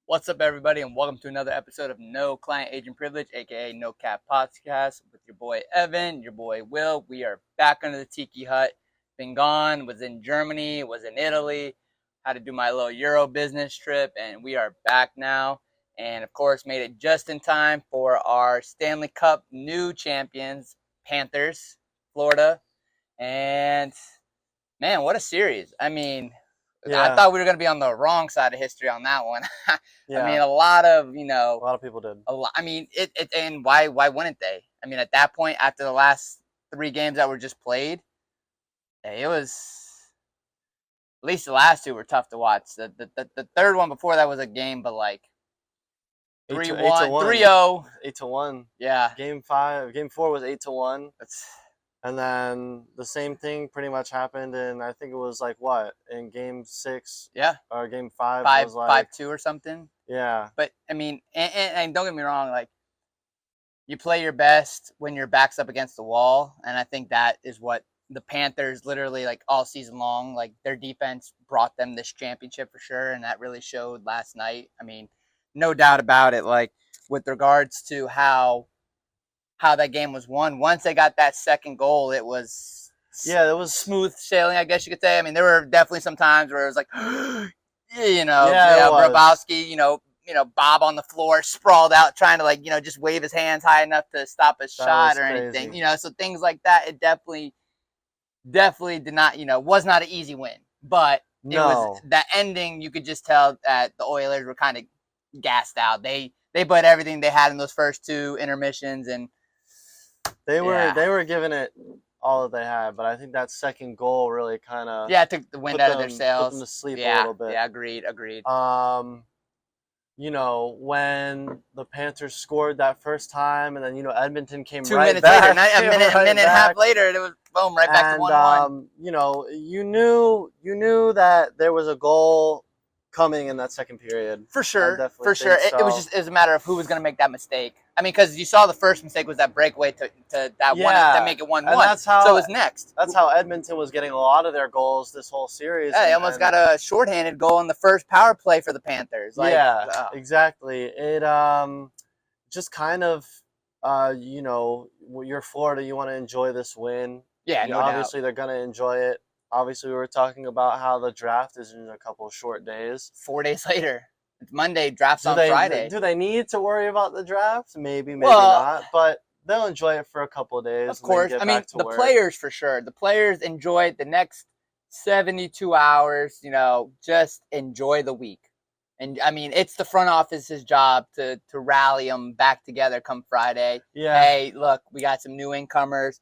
What's up, everybody, and welcome to another episode of No Client Agent Privilege, aka No Cap Podcast, with your boy Evan, your boy Will. We are back under the Tiki Hut. Been gone, was in Germany, was in Italy, had to do my little Euro business trip, and we are back now. And of course, made it just in time for our Stanley Cup new champions, Panthers, Florida. And man, what a series! I mean, I thought we were going to be on the wrong side of history on that one. I mean, a lot of people did. a lot. I mean, and why wouldn't they? I mean, at that point, after the last 3 games that were just played, it was at least the last two were tough to watch. The third one before that was a game, but like 3-1, 3-0, 8-1. Yeah. Game 4 was 8-1. That's. And then the same thing pretty much happened in, I think it was like what, in game 6? Yeah. Or game 5? 5-2 or something. Yeah. But I mean, and don't get me wrong, like, you play your best when your back's up against the wall, and I think that is what the Panthers literally, like, all season long, like, their defense brought them this championship for sure, and that really showed last night. I mean, no doubt about it. Like, with regards to how that game was won, once they got that second goal, it was smooth sailing, I guess you could say. I mean, there were definitely some times where it was like, Grabowski, Bob on the floor, sprawled out, trying to, like, just wave his hands high enough to stop a shot or anything. So things like that, it definitely did not, was not an easy win. But it was that ending, you could just tell that the Oilers were kind of gassed out. They put everything they had in those first 2 intermissions, and they were giving it all that they had, but I think that second goal really kind of took the wind out of their sails. Put them to sleep a little bit. Yeah, agreed. When the Panthers scored that first time, and then Edmonton came 2 right minutes back, later, a minute and a half later, it was boom, right back to 1-1. You knew that there was a goal coming in that second period. For sure. It was a matter of who was going to make that mistake. I mean, because you saw the first mistake was that breakaway to that one that make it 1-1. So it was next. That's how Edmonton was getting a lot of their goals this whole series. Yeah, they almost got a shorthanded goal in the first power play for the Panthers. Exactly. It just kind of you're Florida, you want to enjoy this win. Yeah, obviously they're going to enjoy it. Obviously, we were talking about how the draft is in a couple of short days. 4 days later. It's Monday, draft's on Friday. Do they need to worry about the draft? Maybe not. But they'll enjoy it for a couple of days. Of course. I mean, the players for sure. The players enjoy the next 72 hours, just enjoy the week. And, I mean, it's the front office's job to rally them back together come Friday. Yeah. Hey, look, we got some new incomers.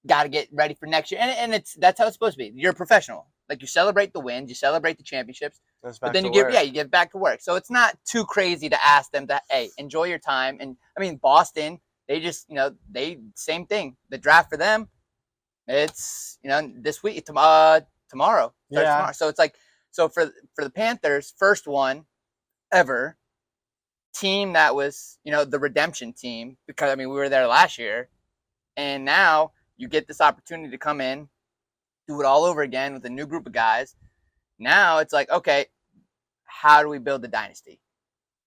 Got to get ready for next year, and that's how it's supposed to be. You're a professional. Like, you celebrate the wins, you celebrate the championships, but then you get back to work. So it's not too crazy to ask them to, hey, enjoy your time. And I mean, Boston, they just they same thing. The draft for them, it's this week, tomorrow. Tomorrow. So it's like, so for the Panthers, first one ever team that was the redemption team, because I mean we were there last year, and now you get this opportunity to come in, do it all over again with a new group of guys. Now it's like, okay, how do we build the dynasty?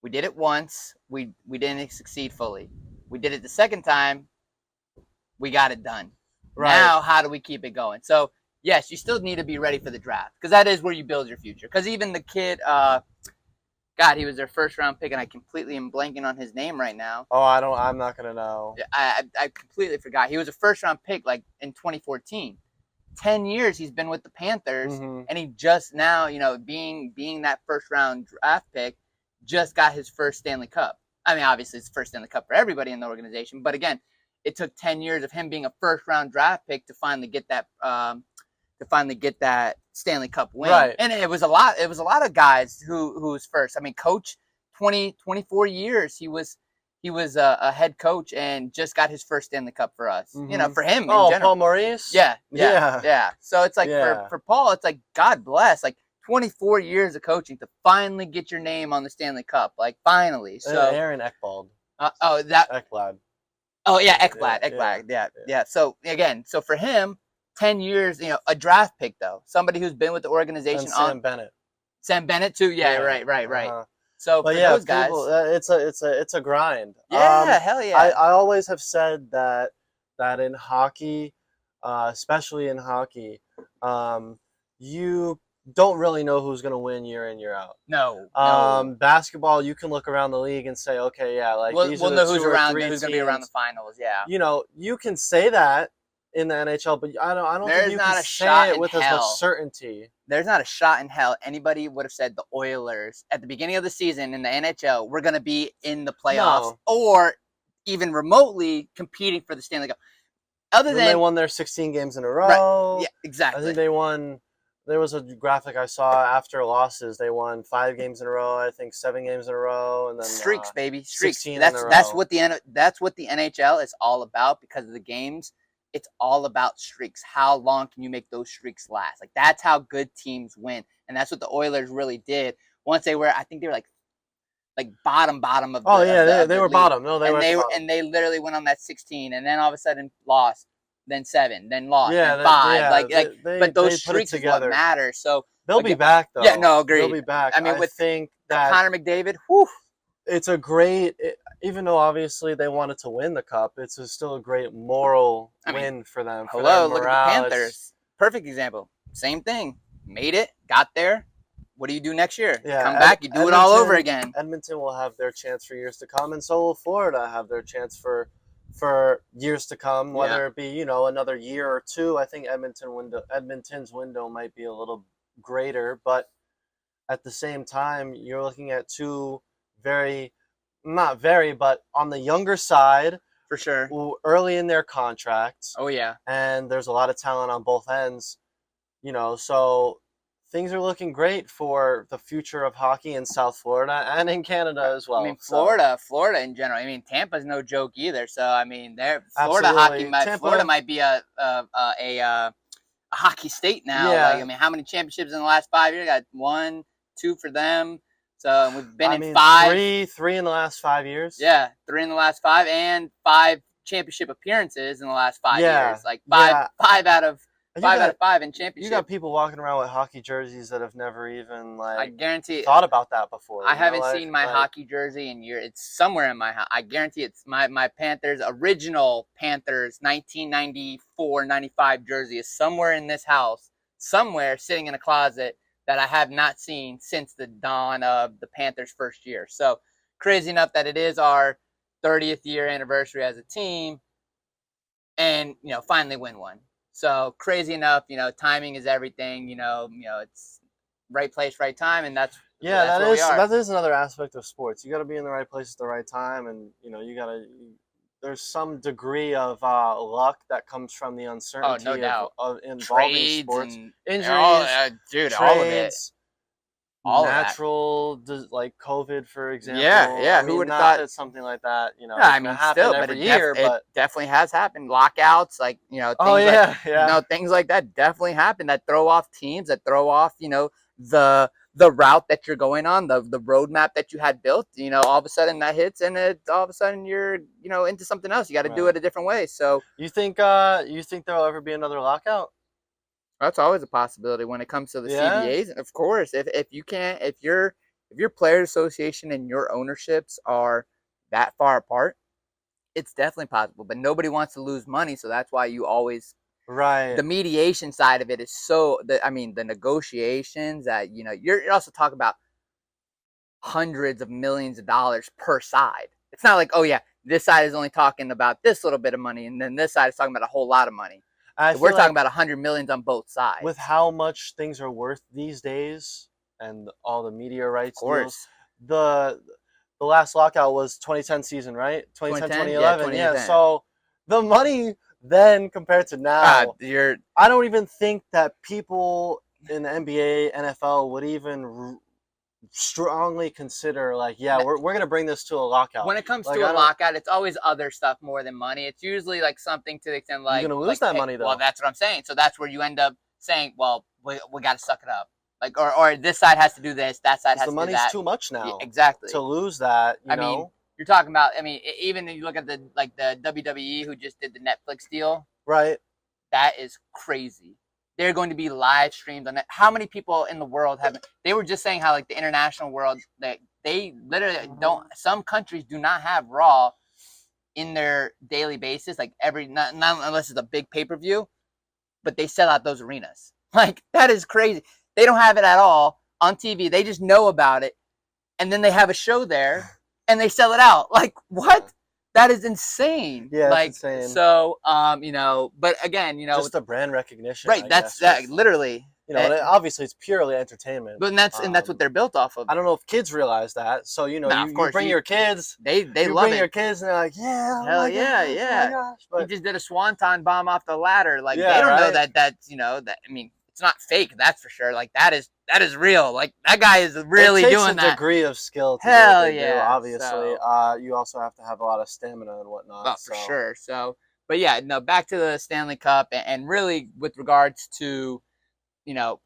We did it once. We didn't succeed fully. We did it the second time. We got it done. Right. Now, how do we keep it going? So, yes, you still need to be ready for the draft, because that is where you build your future. Because even the kid, he was their first round pick, and I completely am blanking on his name right now. Oh, I'm not gonna know. I completely forgot. He was a first round pick like in 2014. 10 years he's been with the Panthers, and he just now, being that first round draft pick, just got his first Stanley Cup. I mean, obviously it's the first Stanley Cup for everybody in the organization, but again, it took 10 years of him being a first round draft pick to finally get that Stanley Cup win. Right. And it was a lot of guys who was first. I mean, coach, 24 years he was a head coach and just got his first Stanley Cup for us. For him in general. Paul Maurice? Yeah. So it's like for Paul, it's like, God bless, like 24 years of coaching to finally get your name on the Stanley Cup. Like, finally. So Aaron Ekblad. Ekblad. Oh yeah, Ekblad. Yeah. So again, for him, 10 years, a draft pick though. Somebody who's been with the organization. And Sam Bennett. Sam Bennett too? Yeah. Right. So but for yeah, those guys, people, it's a grind. yeah, hell yeah. I always have said that in hockey, especially in hockey, you don't really know who's going to win year in, year out. No. Basketball, you can look around the league and say, okay, yeah, like these are We'll the know two who's or around, three who's going to be around the teams. finals. Yeah. You know, you can say that in the NHL, but I don't think There's you can not a say shot it in with as much hell. certainty. There's not a shot in hell anybody would have said the Oilers at the beginning of the season in the NHL were going to be in the playoffs or even remotely competing for the Stanley Cup. Other than they won their 16 games in a row. Right. Yeah, exactly. I think they won. There was a graphic I saw after losses. They won 5 games in a row. I think 7 games in a row, and then streaks, baby, streaks. 16 That's in a row. that's what the NHL is all about because of the games. It's all about streaks. How long can you make those streaks last? Like that's how good teams win, and that's what the Oilers really did. Once they were, I think they were like bottom of the. Oh yeah, they were league. bottom. No, they were at the bottom. And they literally went on that 16, and then all of a sudden lost, then 7, then lost, yeah, then 5. Yeah, but those streaks is what matter. So they'll be back though. Yeah, no, agreed. They'll be back. I mean, I think that Connor McDavid, whew. It's a great, even though obviously they wanted to win the cup, it's still a great moral win for them. For hello, look at the Panthers. Perfect example. Same thing. Made it, got there. What do you do next year? Yeah, come back, you do it all over again. Edmonton will have their chance for years to come, and so will Florida have their chance for years to come, whether it be, another year or two. I think Edmonton's window might be a little greater, but at the same time, you're looking at two not very, but on the younger side, for sure, early in their contracts. Oh yeah, and there's a lot of talent on both ends, so things are looking great for the future of hockey in South Florida and in Canada as well. I mean, Florida in general. I mean, Tampa's no joke either. So I mean, Florida might be a hockey state now. Yeah. Like, I mean, how many championships in the last 5 years? Got 1, 2 for them. So we've been in 5. Three in the last 5 years. Yeah, 3 in the last 5, and 5 championship appearances in the last 5 years. Like five out of 5 in championship. You got people walking around with hockey jerseys that have never even I guarantee thought about that before. I haven't seen my hockey jersey in years. It's somewhere in my house. I guarantee it's my Panthers, original Panthers 1994-95 jersey is somewhere in this house, somewhere sitting in a closet that I have not seen since the dawn of the Panthers' first year. So crazy enough that it is our 30th year anniversary as a team, and finally win one. So crazy enough, timing is everything. It's right place, right time, and that is another aspect of sports. You got to be in the right place at the right time, and there's some degree of luck that comes from the uncertainty no doubt. of involving trades sports, and injuries, trades, all of it. Natural, like COVID, for example. Yeah. Who would have thought that something like that? I mean, still, but it definitely has happened. Lockouts, like things things like that definitely happen. That throw off teams. That throw off the route that you're going on, the roadmap that you had built. All of a sudden that hits, and all of a sudden you're into something else. You got to do it a different way. So you think there'll ever be another lockout? That's always a possibility when it comes to the CBAs. Of course, if your players association and your ownerships are that far apart, it's definitely possible. But nobody wants to lose money, so that's why you always the mediation side of it is the negotiations that you're also talking about hundreds of millions of dollars per side. It's not like, oh yeah, this side is only talking about this little bit of money, and then this side is talking about a whole lot of money. We're talking about 100 million on both sides. With how much things are worth these days and all the media rights deals, the last lockout was 2010 season, right? 2010, 2011. Yeah, so the money then compared to now, I don't even think that people in the NBA, NFL would even strongly consider we're going to bring this to a lockout. When it comes to a lockout, it's always other stuff more than money. It's usually something to the extent you're going to lose that money though. Well, that's what I'm saying. So that's where you end up saying, well, we got to suck it up. Or this side has to do this, that side has to do that. The money's too much now. Yeah, exactly. To lose that, I mean, you're talking about, even if you look at the WWE who just did the Netflix deal. Right. That is crazy. They're going to be live streamed on it. How many people in the world haven't? They were just saying how the international world, they they literally don't. Some countries do not have Raw in their daily basis, like not unless it's a big pay-per-view, but they sell out those arenas. Like, that is crazy. They don't have it at all on TV. They just know about it, and then they have a show there, and they sell it out. Like, what? That is insane. Yeah, like, it's insane. So, but again, just the brand recognition, right? That's that literally. Obviously it's purely entertainment. But that's what they're built off of. I don't know if kids realize that. So you bring your kids. They love it. You bring your kids, and they're like, yeah, hell yeah, yeah. Oh my gosh. But he just did a swanton bomb off the ladder. Like, they don't know that that's that. I mean, it's not fake. That's for sure. Like, that is real. Like, that guy is really doing that. It takes a degree of skill. To hell do, yeah. Obviously, you also have to have a lot of stamina and whatnot. Oh, for sure. So, but yeah, no. Back to the Stanley Cup, and really with regards to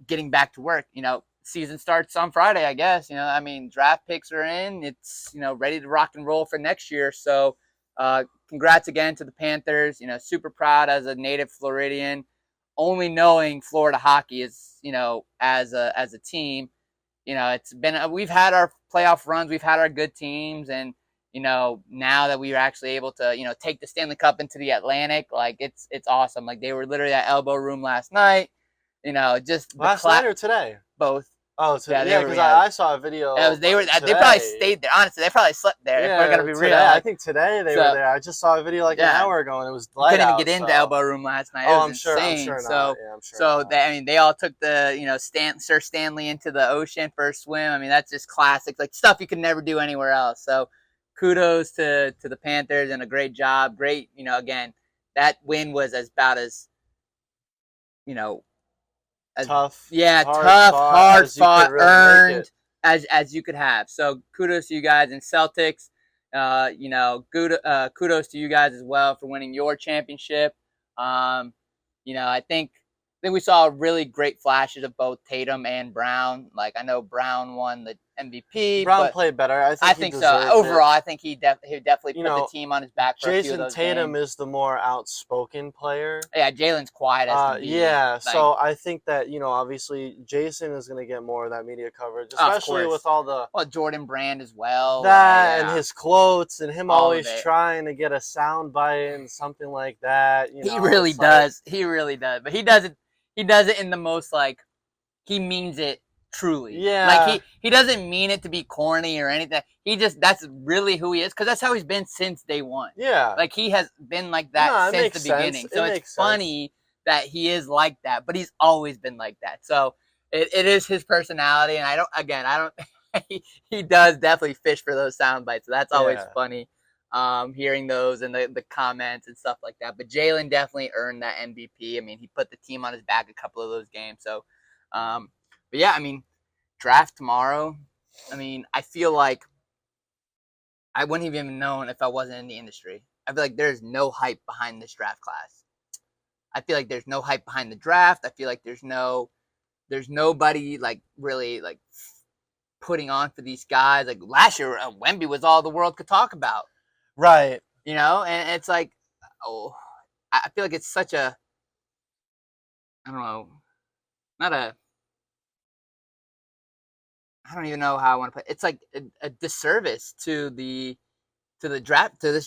getting back to work. Season starts on Friday, I guess. I mean, draft picks are in. It's, ready to rock and roll for next year. So, congrats again to the Panthers. Super proud as a native Floridian, only knowing Florida hockey is, as a team. It's been, we've had our playoff runs, we've had our good teams, and now that we were actually able to, take the Stanley Cup into the Atlantic, like, it's awesome. Like, they were literally at Elbow Room last night. Just last night or today? Both. Oh, today. Yeah, because I saw a video. They probably stayed there. Honestly, they probably slept there. Yeah, if we're gonna be real. I think today they were there. I just saw a video an hour ago, and it was light couldn't out. Couldn't even get into Elbow Room last night. It was insane. I'm sure so, not. Yeah, I'm sure not. They all took the Sir Stanley into the ocean for a swim. I mean, that's just classic, like stuff you could never do anywhere else. So, kudos to the Panthers, and a great job. Great, again, that win was about as tough. Yeah, hard fought, really earned as you could have. So kudos to you guys. And Celtics, kudos to you guys as well for winning your championship. I think we saw really great flashes of both Tatum and Brown. Like, I know Brown won the MVP. Brown played better. I think so. Overall, I think he definitely put the team on his back for a few of those Tatum games. is the more outspoken player. Yeah, Jalen's quiet as can be. Yeah, so I think that, obviously Jason is going to get more of that media coverage, especially with all the... Well, Jordan Brand as well. And his quotes, and him always trying to get a sound bite and something like that. He really does. He really does. But he does it in the most, he means it truly. Yeah. Like, he doesn't mean it to be corny or anything. That's really who he is, because that's how he's been since day one. Yeah. Like, he has been like that since the beginning. So it's funny that he is like that, but he's always been like that. So it is his personality, and I don't he does definitely fish for those sound bites. So that's always funny. Hearing those and the comments and stuff like that. But Jalen definitely earned that MVP. I mean, he put the team on his back a couple of those games. So, but yeah, I mean, draft tomorrow. I mean, I feel like I wouldn't have even known if I wasn't in the industry. I feel like there's no hype behind this draft class. I feel like there's no hype behind the draft. I feel like there's nobody really putting on for these guys. Like, last year, Wemby was all the world could talk about. Right. And it's like, I feel like it's such a, I don't know, I don't even know how I want to put it. It's like a disservice to this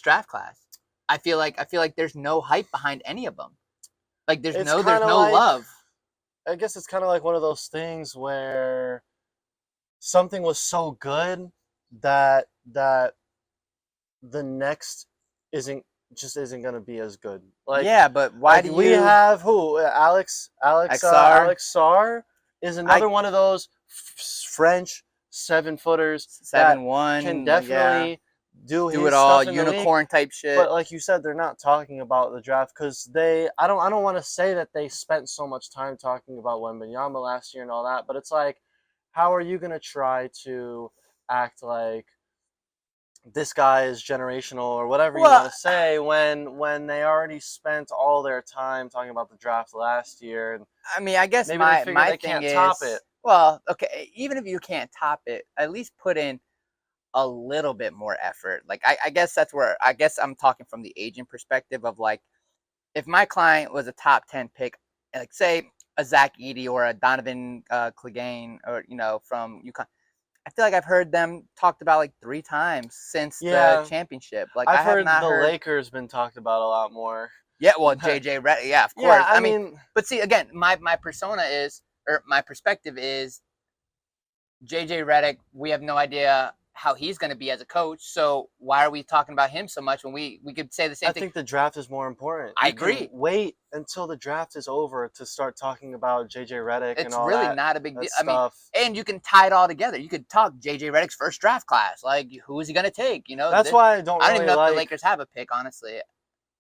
draft class. I feel like there's no hype behind any of them. Like, there's no love. I guess it's kind of like one of those things where something was so good that the next isn't going to be as good. Like, yeah, but why do we have who? Alex Sarr is another one of those French 7-footers, 7'1", can definitely do it all, unicorn type shit. But like you said, they're not talking about the draft because I don't want to say that they spent so much time talking about Wembanyama last year and all that, but it's like, how are you going to try to act like this guy is generational or whatever you want to say when they already spent all their time talking about the draft last year? And I mean, I guess maybe my they thing can't is, top it. Well, okay, even if you can't top it, at least put in a little bit more effort. Like, I guess that's where, I guess I'm talking from the agent perspective of, like, if my client was a top 10 pick, like, say a Zach Edey or a Donovan Clegane, or, from UConn, I feel like I've heard them talked about like 3 times since the championship. Like I've I have not heard Lakers been talked about a lot more. Yeah, well, JJ Redick, yeah, of course. Yeah, I mean, but see, again, my persona is, or my perspective is, JJ Redick. We have no idea how he's going to be as a coach. So why are we talking about him so much when we could say the same thing? I think the draft is more important. I agree. Wait until the draft is over to start talking about JJ Redick and all that. It's really not a big deal. Stuff. And you can tie it all together. You could talk JJ Redick's first draft class. Like, who is he going to take? That's why I don't even know if the Lakers have a pick, honestly.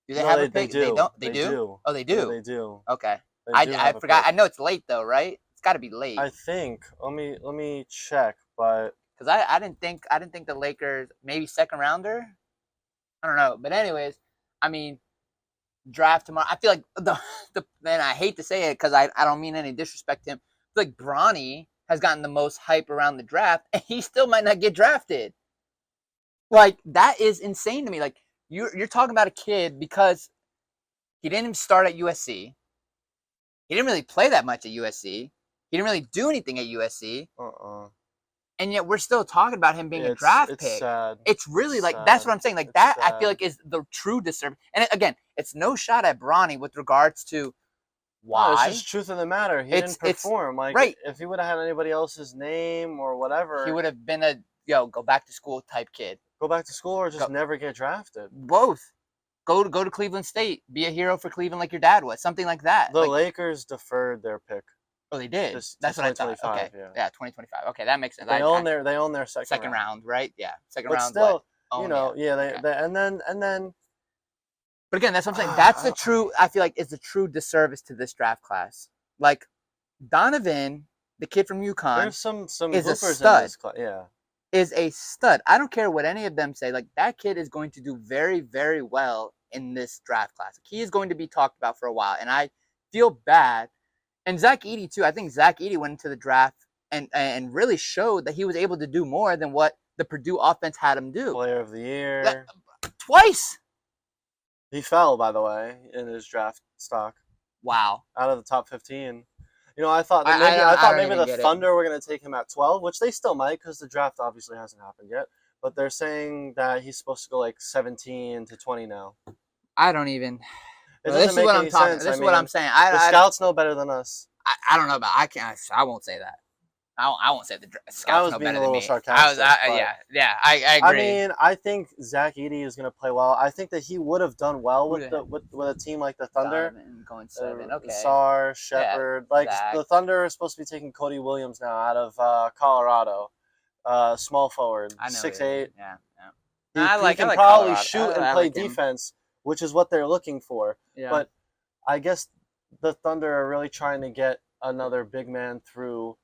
Do they have a pick? They do. They do? Oh, they do? Yeah, they do. Okay. I forgot. I know it's late, though, right? It's got to be late. I think. Let me check, but... Because I didn't think the Lakers, maybe second rounder? I don't know. But anyways, I mean, draft tomorrow. I feel like and I hate to say it because I don't mean any disrespect to him. I feel like Bronny has gotten the most hype around the draft, and he still might not get drafted. Like, that is insane to me. Like, you're talking about a kid because he didn't even start at USC. He didn't really play that much at USC. He didn't really do anything at USC. And yet we're still talking about him being a draft pick. It's sad. It's really like, that's what I'm saying. Like, that I feel like is the true disservice. And again, it's no shot at Bronny with regards to why. No, it's just truth of the matter. He didn't perform. Like, right. If he would have had anybody else's name or whatever, he would have been a go back to school type kid. Go back to school or just never get drafted. Both. Go to Cleveland State. Be a hero for Cleveland like your dad was. Something like that. The Lakers deferred their pick. Oh, they did. That's what I thought. Okay. Yeah, 2025. Okay, that makes sense. They own their second round, right? Yeah, second but round. Still, they and then. But again, that's what I'm saying. That's the true. I feel like is the true disservice to this draft class. Like Donovan, the kid from UConn, there's some is a stud. In this class. Yeah. Is a stud. I don't care what any of them say. Like, that kid is going to do very, very well in this draft class. He is going to be talked about for a while, and I feel bad. And Zach Edey too. I think Zach Edey went into the draft and really showed that he was able to do more than what the Purdue offense had him do. Player of the year. Twice. He fell, by the way, in his draft stock. Wow. Out of the top 15. I thought maybe the Thunder were going to take him at 12, which they still might because the draft obviously hasn't happened yet. But they're saying that he's supposed to go like 17 to 20 now. I don't even. This is what I'm talking. This is what I'm saying. The scouts know better than us. I don't know about. I won't say that. I won't say the scouts know better than me. I was being a little sarcastic. I agree. I mean, I think Zach Edey is going to play well. I think that he would have done well with a team like the Thunder. Going 7. Okay. Sarr, Shepard. The Thunder is supposed to be taking Cody Williams now out of Colorado. Small forward, 6'8". Yeah. He can probably shoot and play defense, which is what they're looking for. Yeah. But I guess the Thunder are really trying to get another big man through.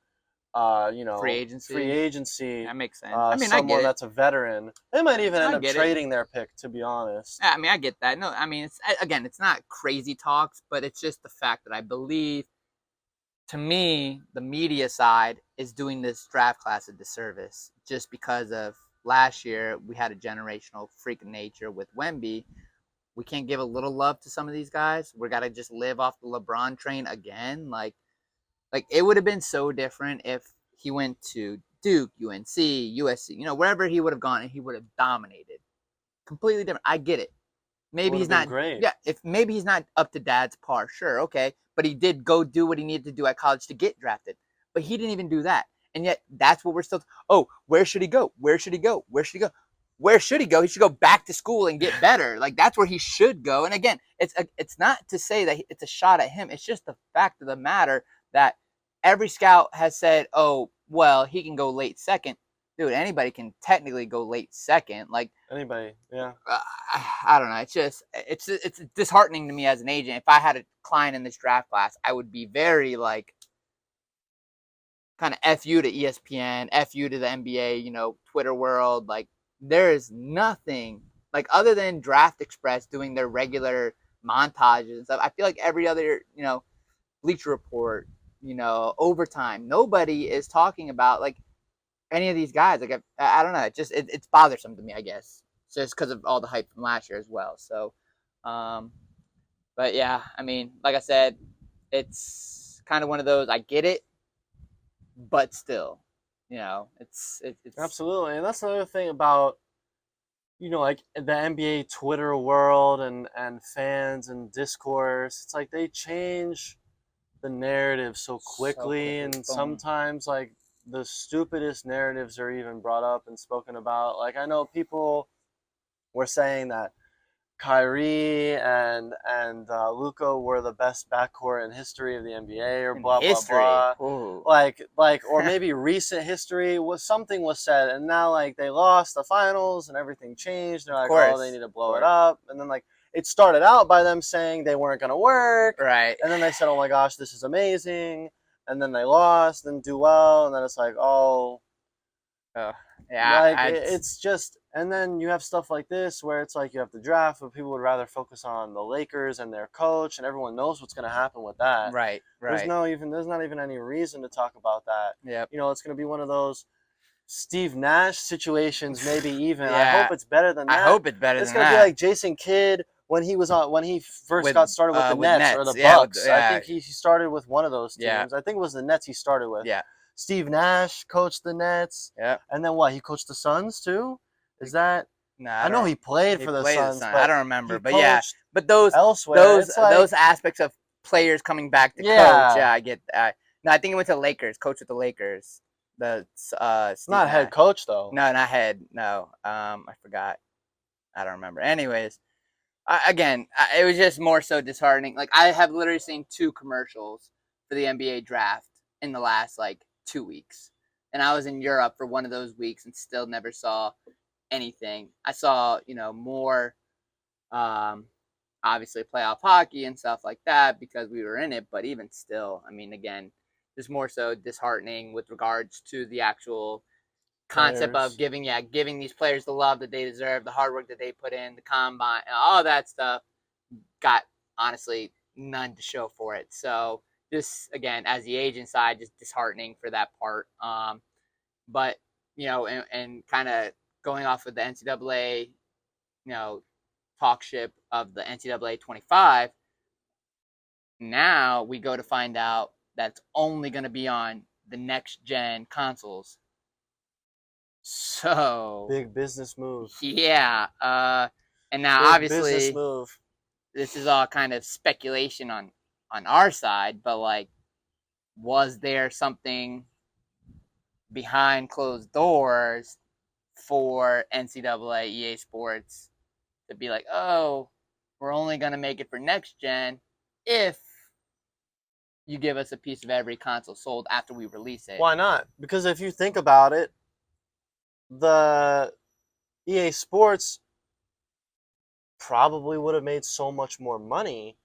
Free agency. That makes sense. I mean, someone that's a veteran. They might even end up trading their pick, to be honest. I mean, I get that. No, I mean, it's not crazy talks, but it's just the fact that I believe, to me, the media side is doing this draft class a disservice just because of last year we had a generational freak of nature with Wemby. We can't give a little love to some of these guys. We got to just live off the LeBron train again. Like it would have been so different if he went to Duke, UNC, USC, wherever he would have gone and he would have dominated. Completely different. I get it. Maybe he's not great. Yeah, maybe he's not up to dad's par, sure, okay. But he did go do what he needed to do at college to get drafted. But he didn't even do that. And yet that's what we're still where should he go? Where should he go? Where should he go? Where should he go? He should go back to school and get better. Like, that's where he should go. And again, it's not to say that it's a shot at him. It's just the fact of the matter that every scout has said, oh, well, he can go late second. Dude, anybody can technically go late second. Like, anybody, yeah. I don't know. It's disheartening to me as an agent. If I had a client in this draft class, I would be very kind of F you to ESPN, F you to the NBA, Twitter world. Like, there is nothing other than Draft Express doing their regular montages and stuff. I feel like every other, Bleacher Report, overtime, nobody is talking about any of these guys. I don't know. It's bothersome to me, I guess, just because of all the hype from last year as well. So, but yeah, I mean, like I said, it's kind of one of those. I get it, but still, it's absolutely, and that's another thing about like the NBA Twitter world and fans and discourse. It's like they change the narrative so quickly, and boom. sometimes like the stupidest narratives are even brought up and spoken about. Like I know people were saying that Kyrie and Luka were the best backcourt in history of the NBA, or blah blah blah. Ooh. Like or maybe recent history was something was said, and now like they lost the finals and everything changed. They're like, oh, they need to blow it up, and then like it started out by them saying they weren't gonna work, right? And then they said, oh my gosh, this is amazing, and then they lost and do well, and then it's like, oh. Yeah, like it's just, and then you have stuff like this where it's like you have the draft, but people would rather focus on the Lakers and their coach, and everyone knows what's going to happen with that. Right. There's not even any reason to talk about that. Yep. It's going to be one of those Steve Nash situations, maybe even. Yeah. I hope it's better than that. I hope it's better it's than that. It's going to be like Jason Kidd when he first got started with the Nets or the Bucks. I think he started with one of those teams. Yeah. I think it was the Nets he started with. Yeah. Steve Nash coached the Nets. Yeah. And then what? He coached the Suns too? Is that? No, I know he played for the Suns. But I don't remember. But but elsewhere, those aspects of players coming back to coach. Yeah, I get that. No, I think he went to the Lakers. Coach with the Lakers. Not head coach though. No, not head. No. I forgot. I don't remember. Anyways, it was just more so disheartening. Like I have literally seen 2 commercials for the NBA draft in the last 2 weeks. And I was in Europe for one of those weeks and still never saw anything. I saw, more obviously playoff hockey and stuff like that because we were in it, but even still, I mean, again, just more so disheartening with regards to the actual concept of giving these players the love that they deserve, the hard work that they put in, the combine, all that stuff. Got honestly none to show for it. So just again, as the agent side, just disheartening for that part. But and kind of going off of the NCAA, talk ship of the NCAA 25. Now we go to find out that's only going to be on the next gen consoles. So big business move. Yeah. And now big obviously business move. This is all kind of speculation on our side, but was there something behind closed doors for NCAA EA Sports to be like, oh, we're only going to make it for next gen if you give us a piece of every console sold after we release it? Why not? Because if you think about it, the EA Sports probably would have made so much more money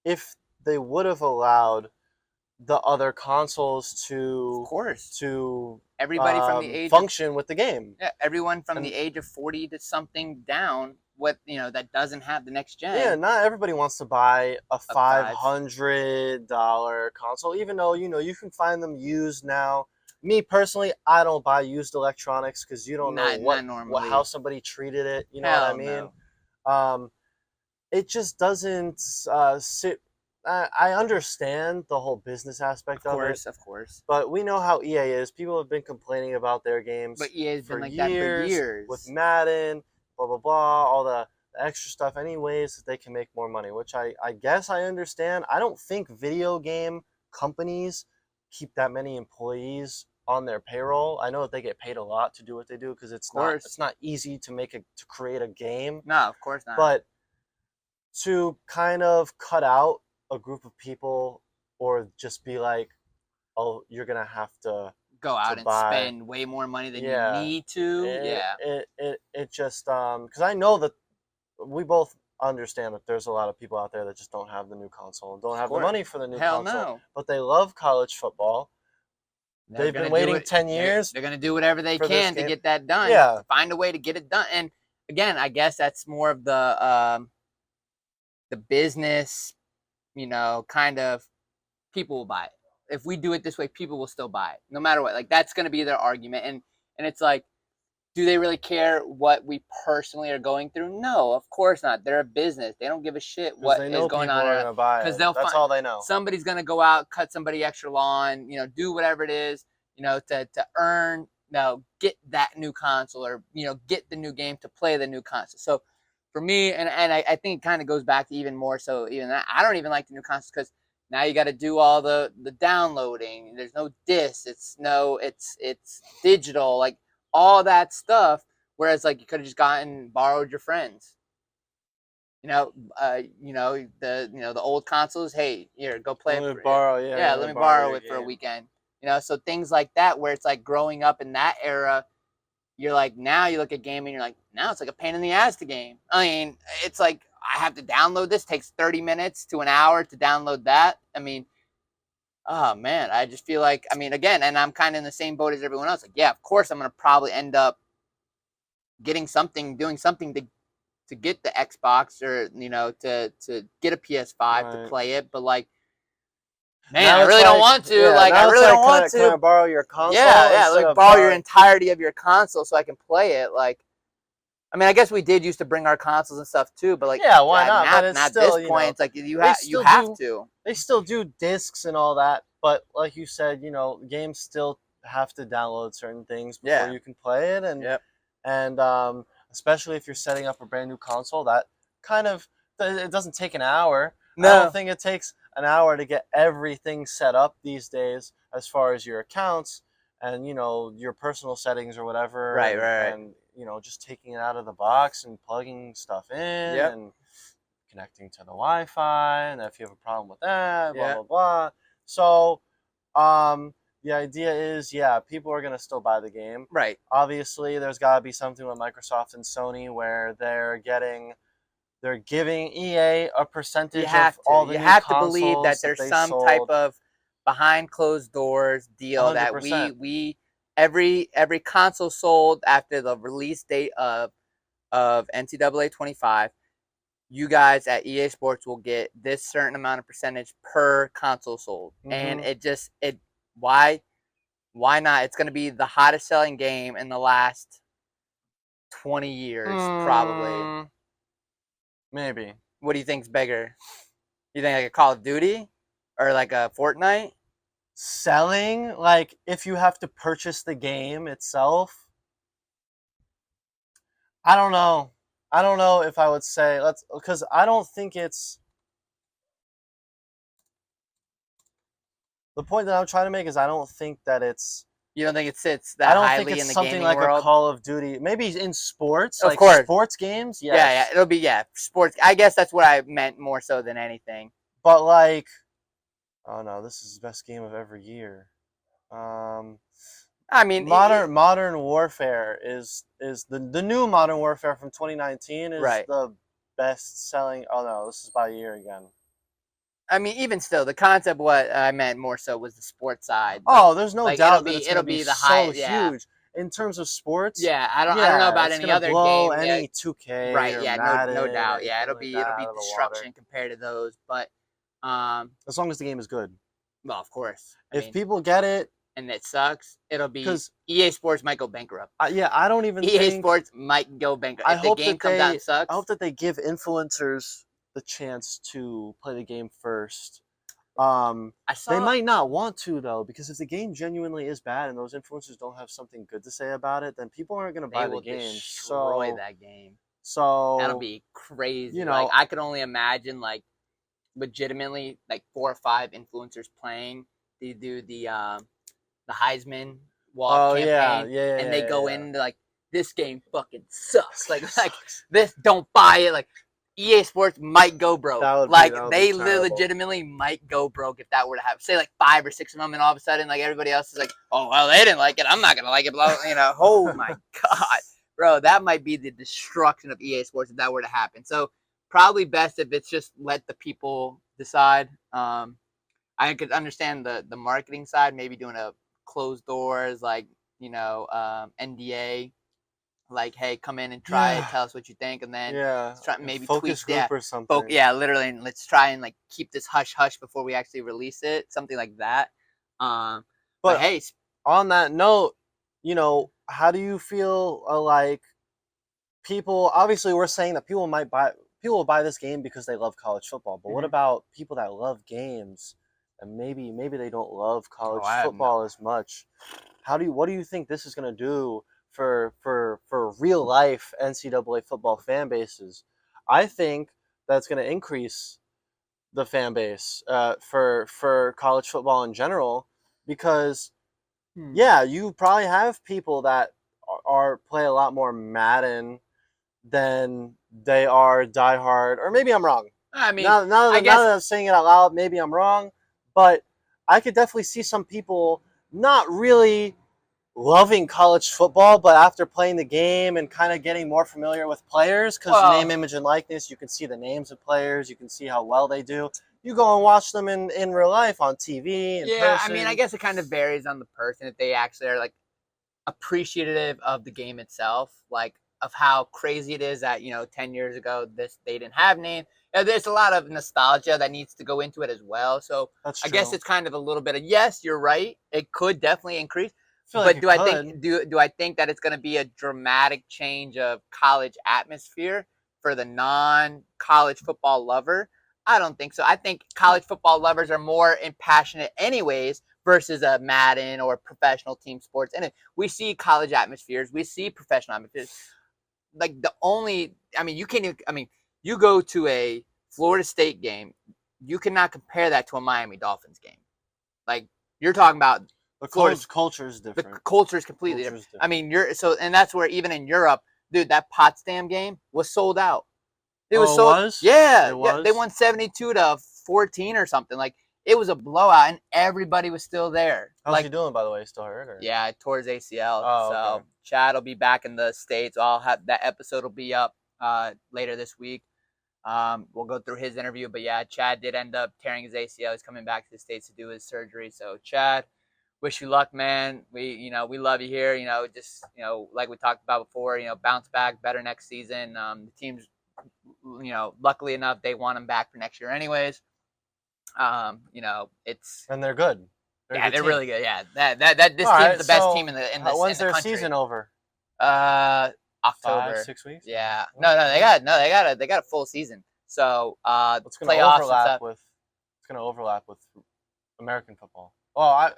if they would have allowed the other consoles to, of course, to everybody from the age function with the game. Yeah, everyone from the age of 40 to something down, that doesn't have the next gen. Yeah, not everybody wants to buy a $500 console, even though you can find them used now. Me personally, I don't buy used electronics because you don't know how somebody treated it. You know what I mean? No. It just doesn't sit. I understand the whole business aspect of it. Of course. But we know how EA is. People have been complaining about their games but EA's for been like years, that for years. With Madden, blah, blah, blah, all the extra stuff, any ways that they can make more money, which I guess I understand. I don't think video game companies keep that many employees on their payroll. I know that they get paid a lot to do what they do because it's not easy to create a game. No, of course not. But to kind of cut out a group of people or just be like, oh, you're going to have to go out and spend way more money than you need to. It just, because I know that we both understand that there's a lot of people out there that just don't have the new console and don't have the money for the new console. No. But they love college football. They've been waiting 10 years. They're going to do whatever they can to get that done. Yeah. Find a way to get it done. And again, I guess that's more of the business, kind of people will buy it. If we do it this way, people will still buy it, no matter what. That's going to be their argument. And it's like, do they really care what we personally are going through? No, of course not. They're a business. They don't give a shit what is going on. Because that's all they know. Somebody's going to go out, cut somebody extra lawn, do whatever it is. to earn, get that new console, or get the new game to play the new console. So for me, and I think it kind of goes back to even more so even that, I don't even like the new consoles because now you got to do all the downloading. There's no disc. It's digital, like all that stuff. Whereas like you could have just borrowed your friends. The old consoles. Hey, here, go play. Let me borrow. Yeah, let me borrow it for a weekend. So things like that, where it's like growing up in that era, you're like, now you look at gaming, you're like, now it's like a pain in the ass to game. I mean, it's like I have to download this. Takes 30 minutes to an hour to download that. I mean, oh man, I just feel like, I mean, again, and I'm kind of in the same boat as everyone else. Like, yeah, of course, I'm gonna probably end up doing something to get the Xbox, or to get a PS5 to play it. But like, man, I really don't want to. Like, I really don't want to. Can I borrow your console? Yeah. Like, borrow your entirety of your console so I can play it. Like, I mean, I guess we did used to bring our consoles and stuff too, but like, yeah, why not? But it's at still, this point, it's like you have to. They still do discs and all that, but like you said, games still have to download certain things before you can play it, and especially if you're setting up a brand new console, that kind of, it doesn't take an hour. No. I don't think it takes an hour to get everything set up these days, as far as your accounts and your personal settings or whatever. Right. And just taking it out of the box and plugging stuff in and connecting to the Wi-Fi. And if you have a problem with that, blah blah blah. So, the idea is, people are gonna still buy the game. Right. Obviously, there's got to be something with Microsoft and Sony where they're giving EA a percentage of all the new consoles. You have to believe that there's some type of behind closed doors deal 100%. That we every console sold after the release date of NCAA 25, you guys at EA Sports will get this certain amount of percentage per console sold. And why not? It's going to be the hottest selling game in the last 20 years, probably. Maybe. What do you think's bigger? You think like a Call of Duty or like a Fortnite? Selling, like if you have to purchase the game itself, I don't know. I don't know if I would say because I don't think it's. The point that I'm trying to make is I don't think that it's. You don't think it sits that highly in the gaming world? I don't think it's something like a Call of Duty. Maybe in sports, of course. Sports games. Yes. Yeah, it'll be sports. I guess that's what I meant more so than anything. But like, oh no, this is the best game of every year. I mean, Modern Warfare is the new Modern Warfare from 2019 is the best selling. Oh no, this is by a year again. I mean, even still, the concept, what I meant more so was the sports side. Oh, there's no doubt it'll be the so huge in terms of sports. Yeah, I don't know about any other game. Any 2K, right? Or Yeah, Madden, no doubt. Yeah, it'll like be destruction compared to those. But as long as the game is good. Well, of course. If people get it and it sucks, it'll be EA Sports might go bankrupt. I don't even EA think Sports might go bankrupt. If the game comes out and sucks. I hope that they give influencers the chance to play the game first. They might not want to though, because if the game genuinely is bad and those influencers don't have something good to say about it, then people aren't going to buy the game. Destroy that game. So that'll be crazy. Like, I could only imagine, like, legitimately, like 4 or 5 influencers playing. They do the Heisman Walk campaign, and they go into like, this game fucking sucks. Like this, don't buy it. Like, EA Sports might go broke. They legitimately might go broke if that were to happen. Say like 5 or 6 of them, and all of a sudden, like, everybody else is like, oh well, they didn't like it, I'm not gonna like it. Blah, oh my god, bro, that might be the destruction of EA Sports if that were to happen. So probably best if it's just let the people decide. I could understand the marketing side, maybe doing a closed doors, like, NDA, like, hey, come in and try it, tell us what you think, and then try, maybe focus tweak group or something. Literally, and let's try and like keep this hush hush before we actually release it, something like that. But hey, on that note, how do you feel like people? Obviously, we're saying that people will buy this game because they love college football, but what about people that love games and maybe they don't love college football as much. What do you think this is going to do for real life NCAA football fan bases? I think that's going to increase the fan base for college football in general, because yeah, you probably have people that are play a lot more Madden than they are diehard, or maybe I'm wrong. I mean, now that I'm saying it out loud, maybe I'm wrong, but I could definitely see some people not really loving college football, but after playing the game and kind of getting more familiar with players, because name, image, and likeness, you can see the names of players, you can see how well they do. You go and watch them in real life on TV. I mean, I guess it kind of varies on the person if they actually are like appreciative of the game itself, like of how crazy it is that 10 years ago they didn't have name. There's a lot of nostalgia that needs to go into it as well. So I guess it's kind of a little bit of, yes, you're right, it could definitely increase. But do I think that it's going to be a dramatic change of college atmosphere for the non-college football lover? I don't think so. I think college football lovers are more impassionate anyways versus a Madden or professional team sports. And we see college atmospheres, we see professional atmospheres. Like you go to a Florida State game, you cannot compare that to a Miami Dolphins game. Like, you're talking about the culture is different. The culture is completely different. I mean, and that's where even in Europe, dude, that Potsdam game was sold out. It was sold. Yeah, they won 72-14 or something. Like, it was a blowout, and everybody was still there. How's he doing, by the way? Still hurt? Or? Yeah, tore his ACL. So Chad will be back in the States. I'll have that episode will be up later this week. We'll go through his interview, but yeah, Chad did end up tearing his ACL. He's coming back to the States to do his surgery. So Chad, wish you luck, man. We love you here. Just like we talked about before. Bounce back, better next season. The team's, luckily enough, they want him back for next year, anyways. It's and they're good. They're really good. Yeah, this team's the best team in the when's their country. Season over? October. 5-6 weeks. Yeah. No, they got a full season. So it's going to overlap with American football. Barely.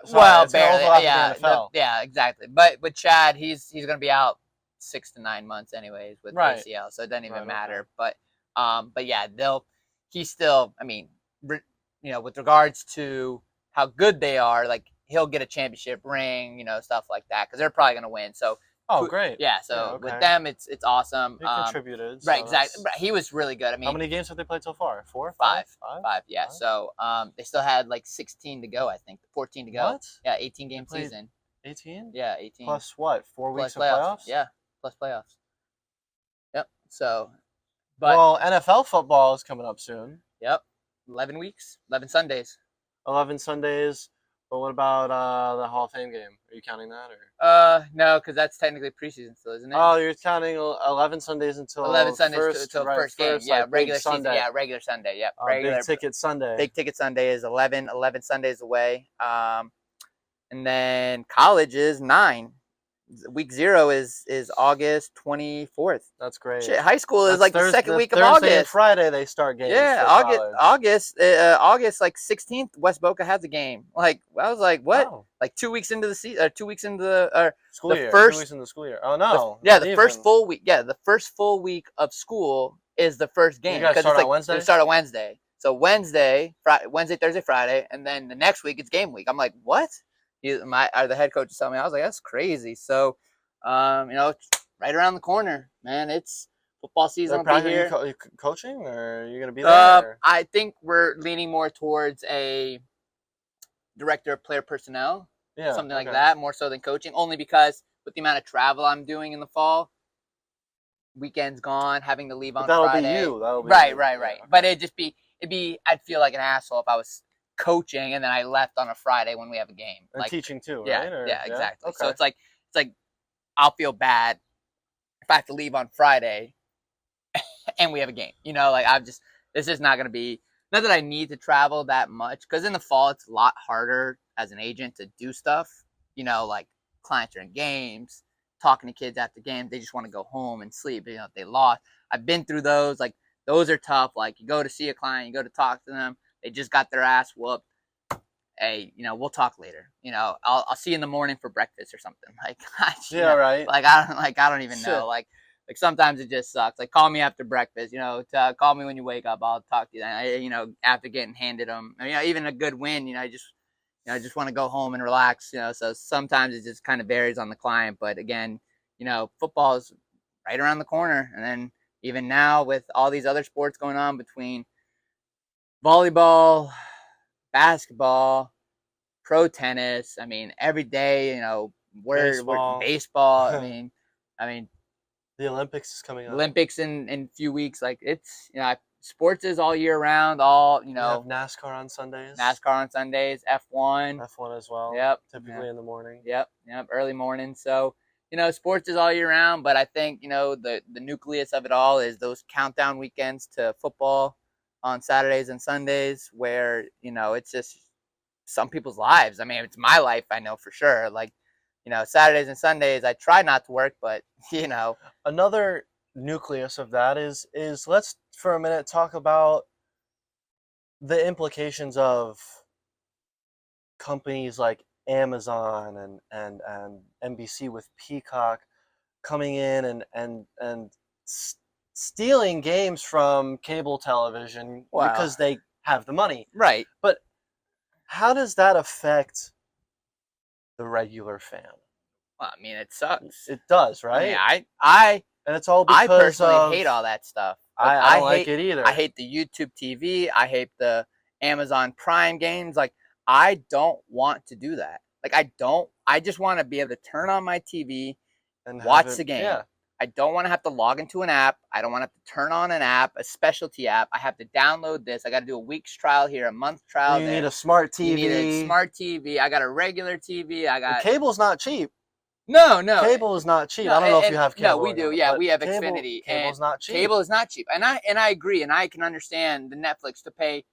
Yeah, with the NFL. Yeah, exactly. But with Chad, he's going to be out 6 to 9 months anyways with ACL, so it doesn't even matter. Okay. But yeah, he's still. I mean, with regards to how good they are, like, he'll get a championship ring, stuff like that, because they're probably going to win. So. Oh, great. Yeah, so with them, it's awesome. He contributed. Right, exactly. He was really good. I mean, how many games have they played so far? 4? 5? 5, yeah. 5? So they still had like 16 to go, I think. 14 to go. What? Yeah, 18-game season. 18? Yeah, 18. Plus what? 4 weeks of playoffs? Yeah, plus playoffs. Yep. So, NFL football is coming up soon. Yep. 11 weeks, 11 Sundays. 11 Sundays. But what about the Hall of Fame game? Are you counting that, or? No, because that's technically preseason still, isn't it? Oh, you're counting 11 Sundays until 11 Sundays until first game. Yeah, regular season. Sunday. Yeah, regular Sunday. Yep. Regular Big Ticket Sunday. Big Ticket Sunday is 11 Sundays away. And then college is 9. Week 0 is August 24th. That's great. Shit, high school is like the second week of Thursday August. And Friday they start games. Yeah, August like 16th. West Boca has a game. Like, I was like, what? Oh. Like 2 weeks into the season, 2 weeks into the school year. 2 weeks into the school year. Oh no. The first full week. Yeah, the first full week of school is the first game. You guys start on Wednesday. They start on Wednesday. So Wednesday, Thursday, Friday, and then the next week it's game week. I'm like, what? The head coach was telling me. I was like, that's crazy. So, right around the corner, man. It's football season. Will be here. Are you coaching, or are you going to be there? I think we're leaning more towards a director of player personnel, something like that, more so than coaching. Only because with the amount of travel I'm doing in the fall, weekends gone, having to leave on Friday. That'll be right. You. Right. Okay. But it'd be. I'd feel like an asshole if I was coaching and then I left on a Friday when we have a game. And like, teaching too, yeah, right? Yeah, exactly. Okay. So it's like I'll feel bad if I have to leave on Friday and we have a game. This is not going to be, not that I need to travel that much, because in the fall it's a lot harder as an agent to do stuff. Like clients are in games, talking to kids after games, they just want to go home and sleep. If they lost. I've been through those. Like, those are tough. Like, you go to see a client, you go to talk to them, they just got their ass whooped. hey, we'll talk later. I'll see you in the morning for breakfast or something. Like, right. Like I don't even know. Like sometimes it just sucks. Like, call me after breakfast. Call me when you wake up. I'll talk to you then. After getting handed them, even a good win. I just want to go home and relax. So sometimes it just kind of varies on the client. But again, football is right around the corner, and then even now with all these other sports going on between volleyball, basketball, pro tennis. I mean, every day, we're baseball. I mean, the Olympics is coming up. Olympics in a few weeks. Like, it's sports is all year round. All you have NASCAR on Sundays. F1. F1 as well. Yep. Typically in the morning. Yep. Early morning. So sports is all year round. But I think the nucleus of it all is those countdown weekends to football on Saturdays and Sundays, where it's just some people's lives. I mean, it's my life, I know for sure. Like, Saturdays and Sundays, I try not to work, but Another nucleus of that is let's for a minute talk about the implications of companies like Amazon and NBC with Peacock coming in and stealing games from cable television because they have the money. Right. But how does that affect the regular fan? Well, I mean, it sucks. It does, right? And it's all because I personally hate all that stuff. Like, I don't like it either. I hate the YouTube TV. I hate the Amazon Prime games. Like, I don't want to do that. Like, I just want to be able to turn on my TV and watch the game. Yeah. I don't want to have to log into an app. I don't want to have to turn on an app, a specialty app. I have to download this. I got to do a week's trial here, a month trial there. You need a smart TV. You need a smart TV. I got a regular TV. Cable's not cheap. No. Cable is not cheap. I don't know if you have cable. No, we do. Yeah, we have Xfinity. Cable's not cheap. Cable is not cheap. And I agree. And I can understand the Netflix to pay,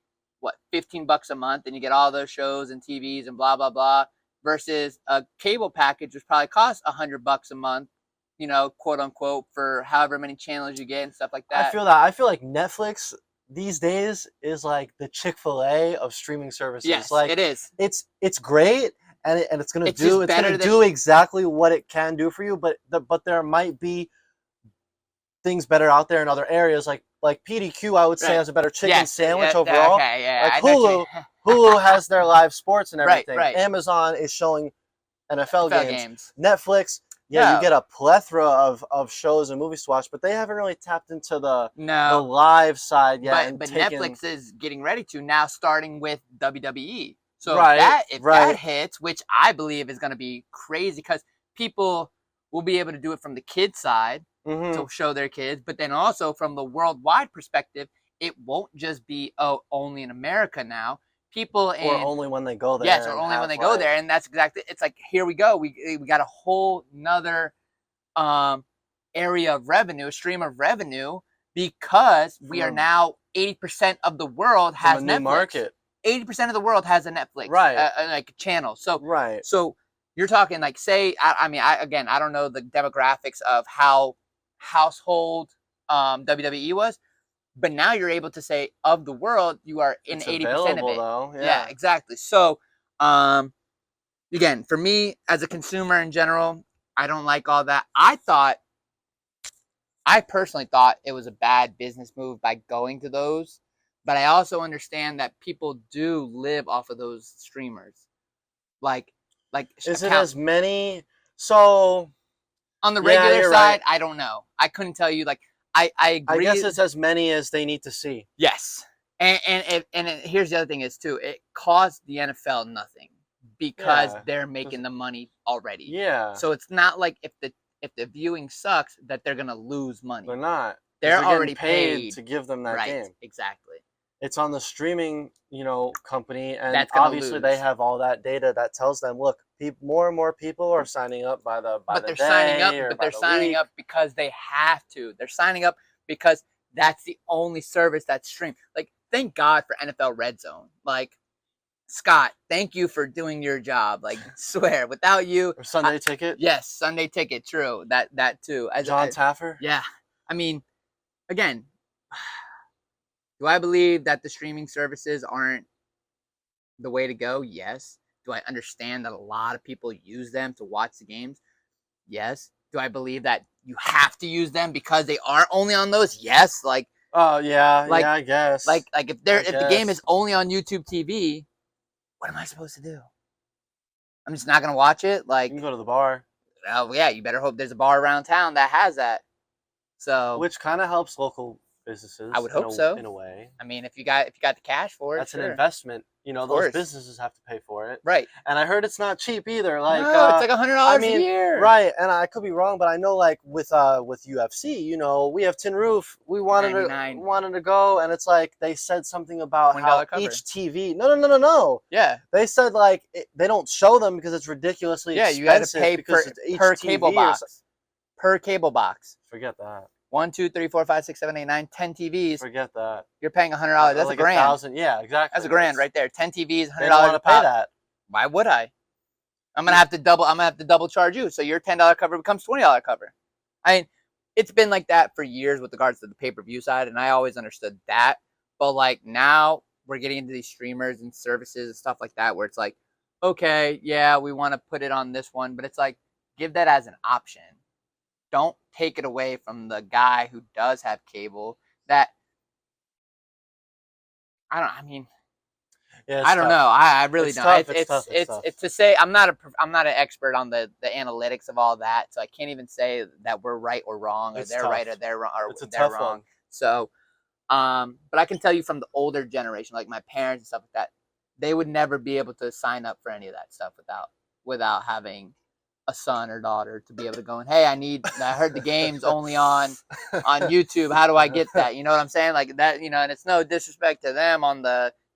$15 a month, and you get all those shows and TVs and blah, blah, blah, versus a cable package, which probably costs $100 a month, quote unquote, for however many channels you get and stuff like that. I feel that. I feel like Netflix these days is like the Chick-fil-A of streaming services. Yes, like, it is. It's great. And it's gonna do exactly what it can do for you, but there might be things better out there in other areas. Like PDQ, I would say, has a better chicken sandwich overall. Okay, yeah, like Hulu has their live sports and everything. Right. Amazon is showing NFL games. Netflix, you get a plethora of shows and movies to watch, but they haven't really tapped into the live side yet. But Netflix is getting ready to now, starting with WWE. So if that hits, which I believe is going to be crazy, because people will be able to do it from the kids' side to show their kids, but then also from the worldwide perspective, it won't just be only in America now. Or only when they go there. Yes, or only when they go there, and that's exactly. It's like, here we go. We got a whole nother area of revenue, a stream of revenue, because we are now 80% of the world has Netflix. Market. 80% of the world has a Netflix, like channel. So, So you're talking like, say, I don't know the demographics of how household WWE was, but now you're able to say of the world, you are in 80% of it. Though. Yeah, exactly. So, again, for me as a consumer in general, I don't like all that. I personally thought it was a bad business move by going to those. But I also understand that people do live off of those streamers. Like is it as many? So on the regular side, I don't know. I couldn't tell you. Like, I agree. I guess it's as many as they need to see. Yes, and here's the other thing is too. It costs the NFL nothing because they're making the money already. Yeah. So it's not like if the viewing sucks that they're gonna lose money. They're not. They're already paid to give them that game. Exactly. It's on the streaming, company, and obviously they have all that data that tells them, look, more and more people are signing up by the day. They're signing up because they have to. They're signing up because that's the only service that's streamed. Like, thank God for NFL Red Zone. Like, Scott, thank you for doing your job. Like, swear, without you. Or Sunday Ticket. Yes, Sunday Ticket. True, that too. John Taffer. Yeah, I mean, again. Do I believe that the streaming services aren't the way to go? Yes. Do I understand that a lot of people use them to watch the games? Yes. Do I believe that you have to use them because they are only on those? Yes. Oh yeah, I guess. Like if the game is only on YouTube TV, what am I supposed to do? I'm just not gonna watch it. Like, you can go to the bar. Oh yeah, you better hope there's a bar around town that has that. So, which kind of helps local businesses. I would hope so. In a way. I mean, if you got the cash for it, that's sure. an investment. You know, those businesses have to pay for it. Right. And I heard it's not cheap either. Like, no, it's like $100 a year. Right. And I could be wrong, but I know like with UFC, you know, we have Tin Roof. We wanted to go, and it's like they said something about how cover. Each TV. No. Yeah. They said like they don't show them because it's ridiculously expensive. Yeah, you got to pay per cable box. Per cable box. Forget that. 1, 2, 3, 4, 5, 6, 7, 8, 9, 10 TVs. Forget that. You're paying $100. That's like $1,000. Yeah, exactly. That's $1,000 right there. 10 TVs, $100. They don't want to pay that. Why would I? I'm gonna have to double charge you. So your $10 cover becomes $20 cover. I mean, it's been like that for years with regards to the pay-per-view side, and I always understood that. But like now we're getting into these streamers and services and stuff like that where it's like, okay, yeah, we want to put it on this one, but it's like give that as an option. Don't take it away from the guy who does have cable. That I don't know. I really don't. It's to say I'm not an expert on the analytics of all that, so I can't even say that we're right or wrong, or they're right or they're wrong, or they're wrong. So, but I can tell you from the older generation, like my parents and stuff like that, they would never be able to sign up for any of that stuff without having a son or daughter to be able to go and, hey, I heard the game's only on YouTube. How do I get that? You know what I'm saying? Like that, you know, and it's no disrespect to them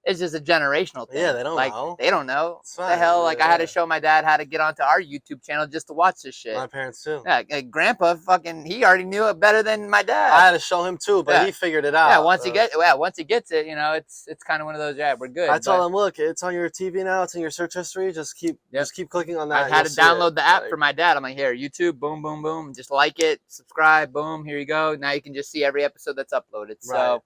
it's just a generational thing. Yeah, they don't know. They don't know. What the hell? Like, I had to show my dad how to get onto our YouTube channel just to watch this shit. My parents too. Yeah, Grandpa he already knew it better than my dad. I had to show him too, but he figured it out. Yeah, once he gets it, you know, it's kind of one of those. Yeah, we're good. I told him, look, it's on your TV now. It's in your search history. Just keep clicking on that. I had to download the app for my dad. I'm like, here, YouTube, boom, boom, boom. Just like it, subscribe, boom. Here you go. Now you can just see every episode that's uploaded. Right. So.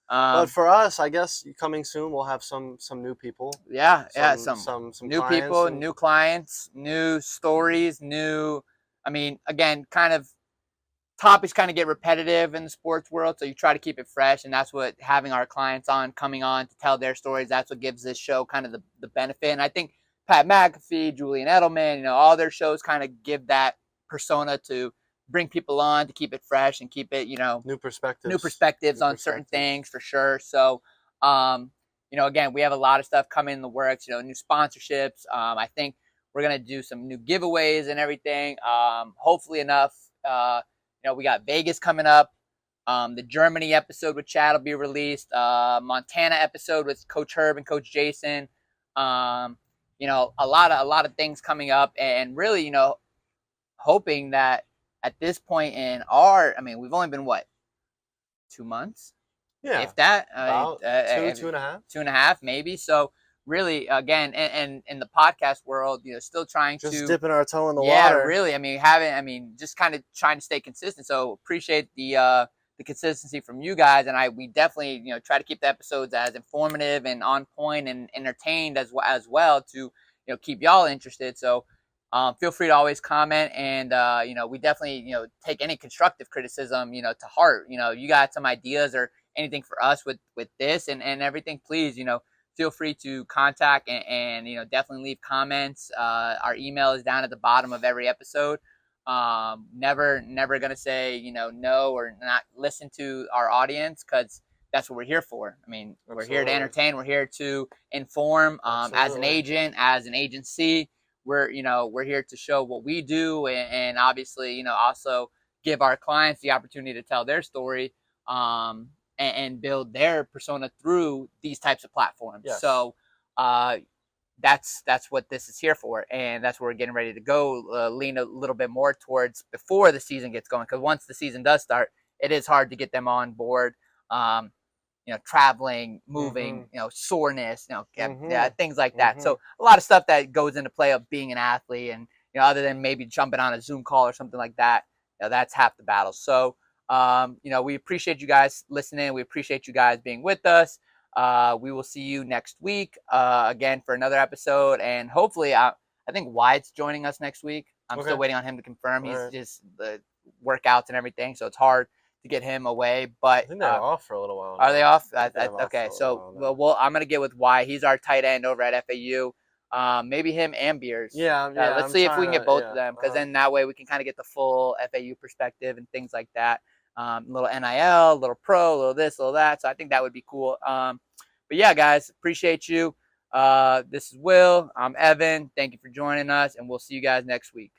But for us, I guess coming soon, we'll have some new people. Yeah, some new people, new clients, new stories, again, kind of topics kind of get repetitive in the sports world, so you try to keep it fresh, and that's what having our clients coming on to tell their stories, that's what gives this show kind of the benefit. And I think Pat McAfee, Julian Edelman, you know, all their shows kind of give that persona to bring people on to keep it fresh and keep it, you know, new perspectives on certain things for sure. So, you know, again, we have a lot of stuff coming in the works, you know, new sponsorships. I think we're going to do some new giveaways and everything. Hopefully enough, you know, we got Vegas coming up. The Germany episode with Chad will be released. Montana episode with Coach Herb and Coach Jason. You know, a lot of things coming up, and really, you know, hoping that at this point in we've only been 2 months? Yeah. If that. About 2.5. 2.5 maybe. So really, again, and in the podcast world, you know, still trying to. Just dipping our toe in the water. Yeah, really. Just kind of trying to stay consistent. So appreciate the consistency from you guys. And we definitely, you know, try to keep the episodes as informative and on point and entertained as well to, you know, keep y'all interested. So, feel free to always comment, and you know, we definitely, you know, take any constructive criticism, you know, to heart. You know, you got some ideas or anything for us with this and everything, please, you know, feel free to contact and you know, definitely leave comments. Our email is down at the bottom of every episode. Never gonna say, you know, no or not listen to our audience, because that's what we're here for. I mean, we're here to entertain. We're here to inform. As an agent, as an agency. We're here to show what we do, and obviously, you know, also give our clients the opportunity to tell their story, and build their persona through these types of platforms. Yes. So that's what this is here for, and that's where we're getting ready to go, lean a little bit more towards before the season gets going, because once the season does start, it is hard to get them on board. You know, traveling, moving, you know, soreness, you know, things like that. So a lot of stuff that goes into play of being an athlete, and, you know, other than maybe jumping on a Zoom call or something like that, you know, that's half the battle. So, you know, we appreciate you guys listening. We appreciate you guys being with us. We will see you next week again for another episode, and hopefully, I think Wyatt's joining us next week. I'm still waiting on him to confirm. He's just the workouts and everything, so it's hard to get him away. But I think they're off for a little while. Are they off? Okay, so I'm gonna get with Wyatt. He's our tight end over at FAU. Maybe him and Beers. Yeah. Let's see if we can get both of them, because then that way we can kind of get the full FAU perspective and things like that. Little NIL, little pro, little this, little that. So I think that would be cool. But yeah, guys, appreciate you. This is Will. I'm Evan. Thank you for joining us, and we'll see you guys next week.